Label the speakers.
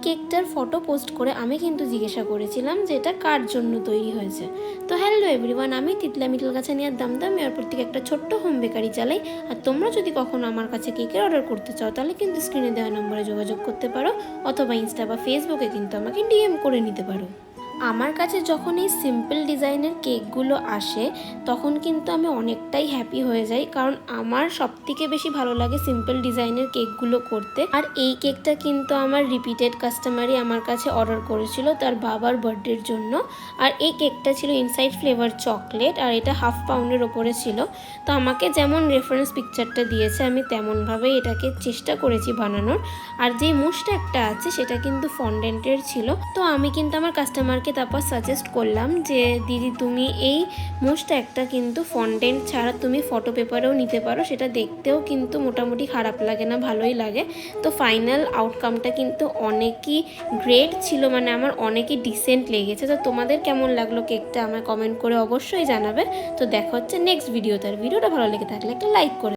Speaker 1: কেকটার photo post করে আমি কিন্তু জিজ্ঞাসা করেছিলাম যে এটা কার জন্য তৈরি হয়েছে। তো হ্যালো এভরিওয়ান, আমি তিতলা মিটল গাছা নিয়ে দামদাম এয়ারপোর্ট থেকে একটা ছোট্ট হোম বেকারি চালাই। আর তোমরা যদি কখনো আমার কাছে কেকের অর্ডার করতে চাও তাহলে কিন্তু স্ক্রিনে দেওয়া নম্বরে যোগাযোগ করতে পারো, অথবা ইনস্টা বা ফেসবুকে কিন্তু আমাকে ডিএম করে নিতে পারো। আমার কাছে যখন এই সিম্পল ডিজাইনের কেকগুলো আসে তখন কিন্তু আমি অনেকটাই হ্যাপি হয়ে যাই, কারণ আমার সবথেকে বেশি ভালো লাগে সিম্পল ডিজাইনের কেকগুলো করতে। আর এই কেকটা কিন্তু আমার রিপিটেড কাস্টমারই আমার কাছে অর্ডার করেছিল তার বাবার বার্থডের জন্য। আর এই কেকটা ছিল ইনসাইড ফ্লেভার চকলেট, আর এটা 1/2 পাউন্ডের ওপরে ছিল। তো আমাকে যেমন রেফারেন্স পিকচারটা দিয়েছে আমি তেমনভাবেই এটাকে চেষ্টা করেছি বানানোর। আর যে মুশটা একটা আছে সেটা কিন্তু ফন্ডেন্টের ছিল। তো আমি কিন্তু আমার কাস্টমারকে তারপর সাজেস্ট করলাম যে দিদি তুমি এই মোস্ট একটা কিন্তু ফন্ডেন্ট ছাড়া তুমি ফটো পেপারেও নিতে পারো, সেটা দেখতেও কিন্তু মোটামুটি খারাপ লাগে না, ভালোই লাগে। তো ফাইনাল আউটকামটা কিন্তু অনেকই গ্রেট ছিল, মানে আমার অনেকই ডিসেন্ট লেগেছে। তো তোমাদের কেমন লাগলো কেকটা আমায় কমেন্ট করে অবশ্যই জানাবে। তো দেখা হচ্ছে নেক্সট ভিডিওতে। আর ভিডিওটা ভালো লেগে থাকলে একটা লাইক করে